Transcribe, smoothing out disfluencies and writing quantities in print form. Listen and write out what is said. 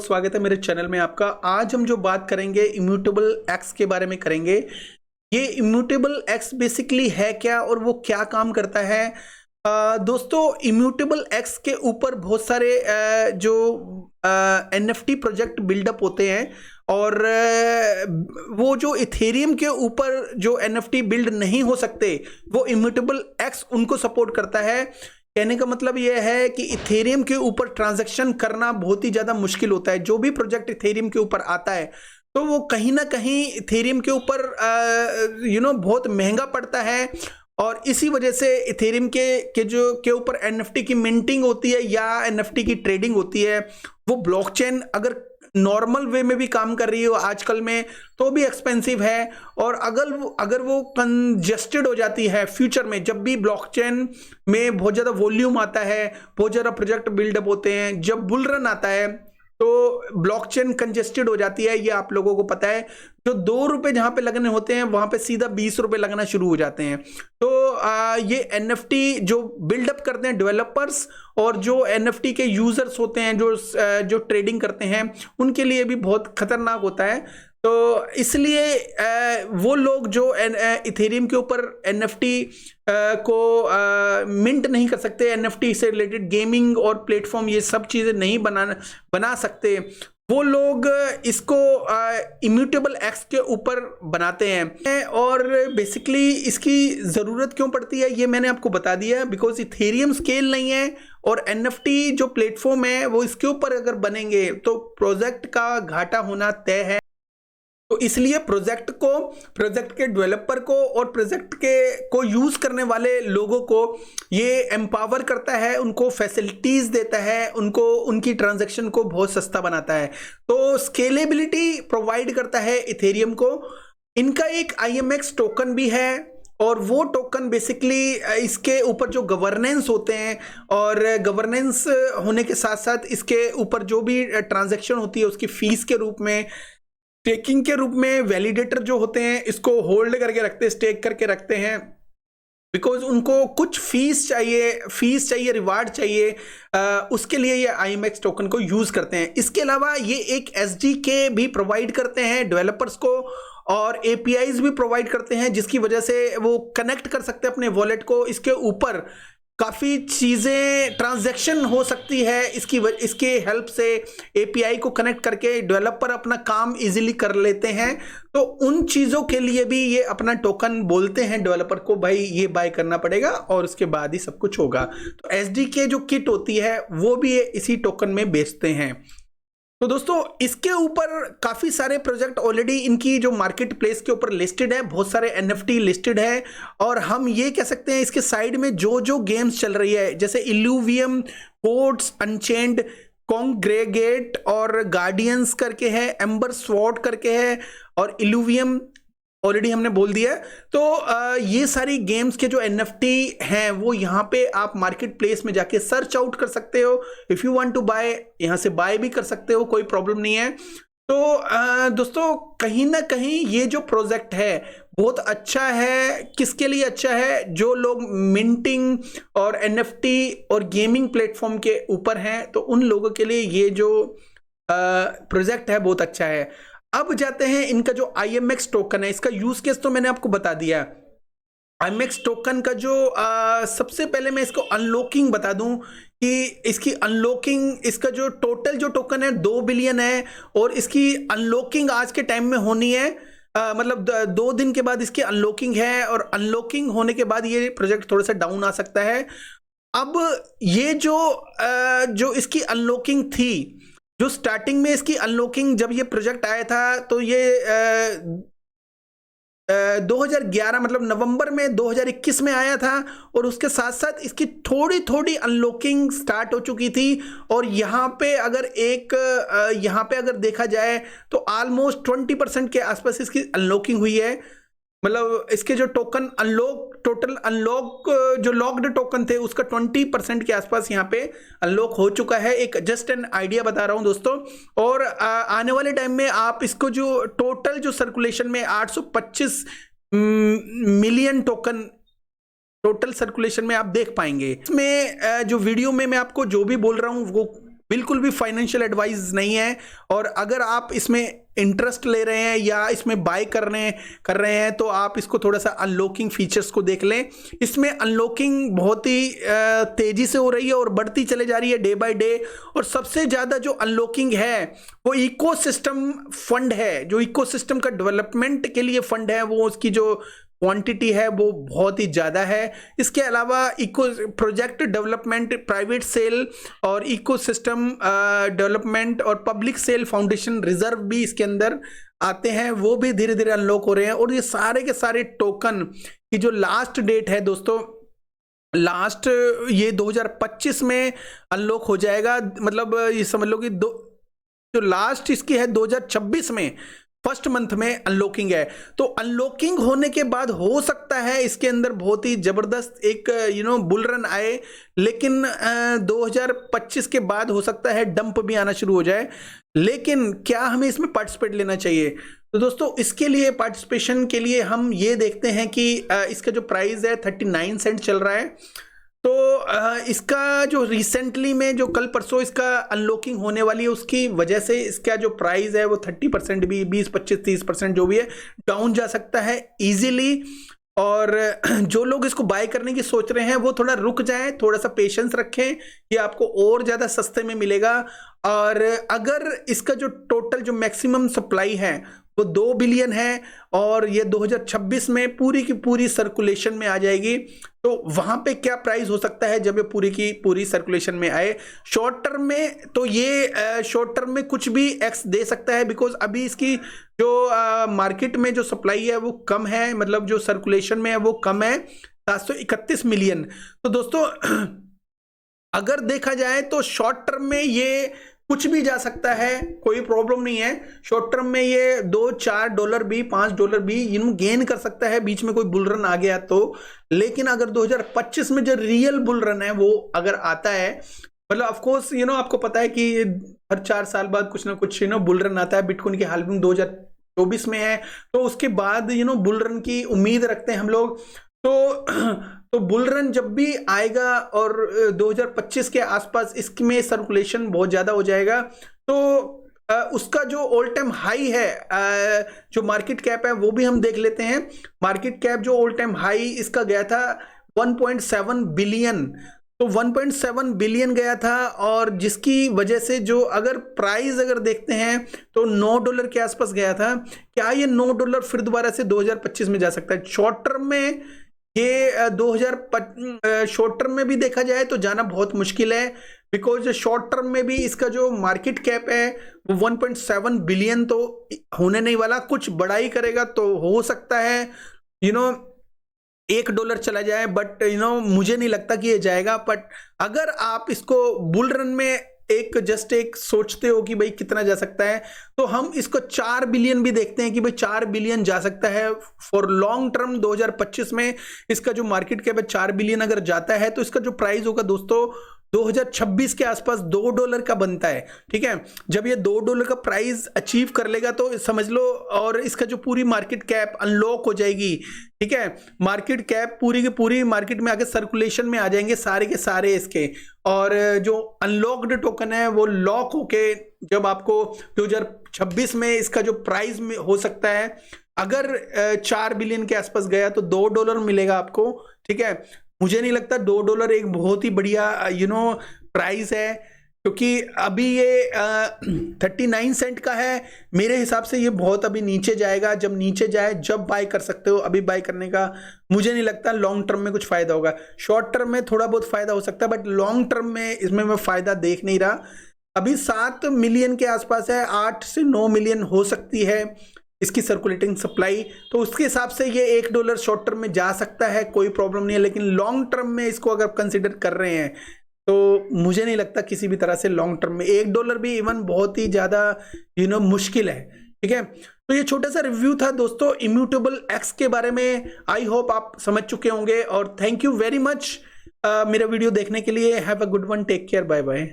स्वागत है मेरे चैनल में आपका। आज हम जो बात करेंगे इम्यूटेबल एक्स के बारे में करेंगे। ये इम्यूटेबल एक्स बेसिकली है क्या और वो क्या काम करता है। दोस्तों, इम्यूटेबल एक्स के ऊपर बहुत सारे जो एनएफटी प्रोजेक्ट बिल्डअप होते हैं और वो जो इथेरियम के ऊपर जो एनएफटी बिल्ड नहीं हो सकते वो इम्यूटेबल एक्स उनको सपोर्ट करता है। कहने का मतलब यह है कि इथेरियम के ऊपर ट्रांजैक्शन करना बहुत ही ज़्यादा मुश्किल होता है। जो भी प्रोजेक्ट इथेरियम के ऊपर आता है तो वो कहीं ना कहीं इथेरियम के ऊपर बहुत महंगा पड़ता है और इसी वजह से इथेरियम के ऊपर एनएफटी की मिंटिंग होती है या एनएफटी की ट्रेडिंग होती है। वो ब्लॉकचेन अगर नॉर्मल वे में भी काम कर रही हो आजकल में तो भी एक्सपेंसिव है, और अगर वो कंजेस्टेड हो जाती है फ्यूचर में, जब भी ब्लॉकचेन में बहुत ज़्यादा वॉल्यूम आता है, बहुत ज़्यादा प्रोजेक्ट बिल्डअप होते हैं, जब बुल रन आता है तो ब्लॉकचेन कंजेस्टेड हो जाती है। ये आप लोगों को पता है। जो 2 रुपए जहां पे लगने होते हैं वहां पे सीधा 20 रुपए लगना शुरू हो जाते हैं। तो ये एनएफटी जो बिल्डअप करते हैं डेवलपर्स और जो एनएफटी के यूजर्स होते हैं जो ट्रेडिंग करते हैं उनके लिए भी बहुत खतरनाक होता है। तो इसलिए वो लोग जो इथेरियम के ऊपर एनएफटी को मिंट नहीं कर सकते, एनएफटी से रिलेटेड गेमिंग और प्लेटफॉर्म ये सब चीज़ें नहीं बना सकते, वो लोग इसको इम्यूटेबल एक्स के ऊपर बनाते हैं। और बेसिकली इसकी ज़रूरत क्यों पड़ती है ये मैंने आपको बता दिया। बिकॉज इथेरियम स्केल नहीं है और एनएफटी जो प्लेटफॉर्म है वो इसके ऊपर अगर बनेंगे तो प्रोजेक्ट का घाटा होना तय है। तो इसलिए प्रोजेक्ट के डेवलपर को और प्रोजेक्ट को यूज करने वाले लोगों को ये एम्पावर करता है, उनको फैसिलिटीज देता है, उनको उनकी ट्रांजैक्शन को बहुत सस्ता बनाता है। तो स्केलेबिलिटी प्रोवाइड करता है इथेरियम को। इनका एक IMX टोकन भी है और वो टोकन बेसिकली इसके ऊपर जो गवर्नेंस होते हैं और गवर्नेंस होने के साथ साथ इसके ऊपर जो भी ट्रांजैक्शन होती है उसकी फीस के रूप में, स्टेकिंग के रूप में वैलिडेटर जो होते हैं इसको होल्ड करके रखते हैं, स्टेक करके रखते हैं। बिकॉज उनको कुछ फीस चाहिए, रिवार्ड चाहिए, उसके लिए ये IMX टोकन को यूज करते हैं। इसके अलावा ये एक SDK भी प्रोवाइड करते हैं डेवलपर्स को और APIs भी प्रोवाइड करते हैं जिसकी वजह से वो कनेक्ट कर सकते हैं अपने वॉलेट को। इसके ऊपर काफ़ी चीज़ें ट्रांजैक्शन हो सकती है इसके हेल्प से। API को कनेक्ट करके डेवलपर अपना काम इजीली कर लेते हैं। तो उन चीज़ों के लिए भी ये अपना टोकन बोलते हैं डेवलपर को, भाई ये बाय करना पड़ेगा और उसके बाद ही सब कुछ होगा। तो SDK जो किट होती है वो भी इसी टोकन में बेचते हैं। तो दोस्तों, इसके ऊपर काफ़ी सारे प्रोजेक्ट ऑलरेडी इनकी जो मार्केट प्लेस के ऊपर लिस्टेड है, बहुत सारे NFT लिस्टेड है। और हम ये कह सकते हैं इसके साइड में जो गेम्स चल रही है जैसे इल्यूवियम, कोड्स अनचेंड, कॉन्ग्रेगेट और गार्डियंस करके है, एम्बर स्वॉर्ड करके है और इल्यूवियम ऑलरेडी हमने बोल दिया। तो ये सारी गेम्स के जो NFT हैं वो यहाँ पे आप मार्केट प्लेस में जाके सर्च आउट कर सकते हो। If you want to buy, यहाँ से बाय भी कर सकते हो, कोई प्रॉब्लम नहीं है। तो दोस्तों, कहीं ना कहीं ये जो प्रोजेक्ट है बहुत अच्छा है। किसके लिए अच्छा है? जो लोग मिंटिंग और NFT और गेमिंग प्लेटफॉर्म के ऊपर हैं तो उन लोगों के लिए ये जो प्रोजेक्ट है बहुत अच्छा है। अब जाते हैं इनका जो IMX टोकन है, इसका यूज केस तो मैंने आपको बता दिया। IMX टोकन का जो सबसे पहले मैं इसको अनलॉकिंग बता दूं कि इसकी अनलॉकिंग, इसका जो टोटल जो टोकन है 2 बिलियन है और इसकी अनलॉकिंग आज के टाइम में होनी है। मतलब 2 दिन के बाद इसकी अनलॉकिंग है और अनलॉकिंग होने के बाद ये प्रोजेक्ट थोड़ा सा डाउन आ सकता है। अब ये जो इसकी अनलॉकिंग थी, जो स्टार्टिंग में इसकी अनलॉकिंग जब ये प्रोजेक्ट आया था तो ये 2011 मतलब नवंबर में 2021 में आया था और उसके साथ साथ इसकी थोड़ी अनलॉकिंग स्टार्ट हो चुकी थी। और यहाँ पे अगर देखा जाए तो ऑलमोस्ट 20% के आसपास इसकी अनलॉकिंग हुई है। मतलब इसके जो टोटल अनलॉक जो लॉक्ड टोकन थे उसका 20% के आसपास यहाँ पे अनलॉक हो चुका है। एक जस्ट एन आइडिया बता रहा हूँ दोस्तों। और आने वाले टाइम में आप इसको जो टोटल जो सर्कुलेशन में 825 मिलियन टोकन टोटल सर्कुलेशन में आप देख पाएंगे। इसमें जो वीडियो में मैं आपको जो भी बोल रहा हूँ वो बिल्कुल भी फाइनेंशियल एडवाइस नहीं है। और अगर आप इसमें इंटरेस्ट ले रहे हैं या इसमें बाय कर रहे हैं तो आप इसको थोड़ा सा अनलॉकिंग फीचर्स को देख लें। इसमें अनलॉकिंग बहुत ही तेजी से हो रही है और बढ़ती चले जा रही है डे बाय डे। और सबसे ज़्यादा जो अनलॉकिंग है वो इकोसिस्टम फंड है, जो इकोसिस्टम का डेवलपमेंट के लिए फंड है, वो उसकी जो क्वांटिटी है वो बहुत ही ज़्यादा है। इसके अलावा eco project development, private sale और इकोसिस्टम डेवलपमेंट और पब्लिक सेल फाउंडेशन रिजर्व भी इसके अंदर आते हैं, वो भी धीरे धीरे अनलॉक हो रहे हैं। और ये सारे के सारे टोकन की जो लास्ट डेट है दोस्तों, लास्ट ये 2025 में अनलॉक हो जाएगा। मतलब ये समझ लो कि जो लास्ट इसकी है 2026 में फर्स्ट मंथ में अनलॉकिंग है। तो अनलॉकिंग होने के बाद हो सकता है इसके अंदर बहुत ही जबरदस्त एक बुल रन आए, लेकिन 2025 के बाद हो सकता है डंप भी आना शुरू हो जाए। लेकिन क्या हमें इसमें पार्टिसिपेट लेना चाहिए? तो दोस्तों इसके लिए पार्टिसिपेशन के लिए हम ये देखते हैं कि इसका जो प्राइस है 39 सेंट चल रहा है। तो इसका जो रिसेंटली में जो कल परसों इसका अनलॉकिंग होने वाली है, उसकी वजह से इसका जो प्राइस है वो 30% भी, 20-25-30% जो भी है डाउन जा सकता है इजीली। और जो लोग इसको बाय करने की सोच रहे हैं वो थोड़ा रुक जाएं, थोड़ा सा पेशेंस रखें, ये आपको और ज़्यादा सस्ते में मिलेगा। और अगर इसका जो टोटल जो मैक्सिमम सप्लाई है वो 2 बिलियन है और ये 2026 में पूरी की पूरी सर्कुलेशन में आ जाएगी, तो वहां पे क्या प्राइस हो सकता है जब ये पूरी की पूरी सर्कुलेशन में आए? शॉर्ट टर्म में तो ये शॉर्ट टर्म में कुछ भी एक्स दे सकता है, बिकॉज अभी इसकी जो मार्केट में जो सप्लाई है वो कम है, मतलब जो सर्कुलेशन में है वो कम है, 731 मिलियन। तो दोस्तों अगर देखा जाए तो शॉर्ट टर्म में ये कुछ भी जा सकता है, कोई प्रॉब्लम नहीं है। शॉर्ट टर्म में ये $2-4 भी, $5 भी गेन कर सकता है, बीच में कोई बुल रन आ गया तो। लेकिन अगर 2025 में जो रियल बुल रन है वो अगर आता है, मतलब ऑफ कोर्स आपको पता है कि हर 4 साल बाद कुछ ना कुछ बुल रन आता है। बिटकॉइन की हाल्विंग 2024 में है, तो उसके बाद बुल रन की उम्मीद रखते हैं हम लोग। तो बुल रन जब भी आएगा और 2025 के आसपास इसमें सर्कुलेशन बहुत ज़्यादा हो जाएगा, तो उसका जो ऑल टाइम हाई है, जो मार्केट कैप है वो भी हम देख लेते हैं। मार्केट कैप जो ऑल टाइम हाई इसका गया था 1.7 बिलियन, तो 1.7 बिलियन गया था। और जिसकी वजह से जो अगर प्राइस अगर देखते हैं तो $9 के आसपास गया था। क्या ये $9 फिर दोबारा से 2025 में जा सकता है? शॉर्ट टर्म में ये 2025 शॉर्ट टर्म में भी देखा जाए तो जाना बहुत मुश्किल है, बिकॉज शॉर्ट टर्म में भी इसका जो मार्केट कैप है वो 1.7 बिलियन तो होने नहीं वाला। कुछ बड़ा ही करेगा तो हो सकता है $1 चला जाए, बट मुझे नहीं लगता कि ये जाएगा। बट अगर आप इसको बुल रन में एक सोचते हो कि भाई कितना जा सकता है, तो हम इसको 4 बिलियन भी देखते हैं कि भाई 4 बिलियन जा सकता है फॉर लॉन्ग टर्म। 2025 में इसका जो मार्केट कैप है 4 बिलियन अगर जाता है तो इसका जो प्राइस होगा दोस्तों 2026 के आसपास $2 का बनता है। ठीक है, जब ये $2 का प्राइस अचीव कर लेगा तो समझ लो, और इसका जो पूरी मार्केट कैप अनलॉक हो जाएगी। ठीक है, मार्केट कैप पूरी की पूरी मार्केट में आगे सर्कुलेशन में आ जाएंगे सारे के सारे इसके, और जो अनलॉक्ड टोकन है वो लॉक होके जब आपको 2026 में इसका जो प्राइस में हो सकता है, अगर 4 बिलियन के आसपास गया तो $2 मिलेगा आपको। ठीक है, मुझे नहीं लगता $2 एक बहुत ही बढ़िया प्राइस है, क्योंकि अभी ये 39 सेंट का है। मेरे हिसाब से ये बहुत अभी नीचे जाएगा, जब नीचे जाए जब बाय कर सकते हो। अभी बाय करने का मुझे नहीं लगता लॉन्ग टर्म में कुछ फायदा होगा। शॉर्ट टर्म में थोड़ा बहुत फायदा हो सकता है, बट लॉन्ग टर्म में इसमें मैं फायदा देख नहीं रहा। अभी 7 मिलियन के आसपास है, 8 से 9 मिलियन हो सकती है इसकी सर्कुलेटिंग सप्लाई, तो उसके हिसाब से ये $1 शॉर्ट टर्म में जा सकता है, कोई प्रॉब्लम नहीं है। लेकिन लॉन्ग टर्म में इसको अगर कंसिडर कर रहे हैं तो मुझे नहीं लगता किसी भी तरह से लॉन्ग टर्म में $1 भी इवन बहुत ही ज़्यादा मुश्किल है। ठीक है, तो ये छोटा सा रिव्यू था दोस्तों इम्यूटेबल एक्स के बारे में। आई होप आप समझ चुके होंगे, और थैंक यू वेरी मच मेरा वीडियो देखने के लिए। Have a good one, take care, bye bye.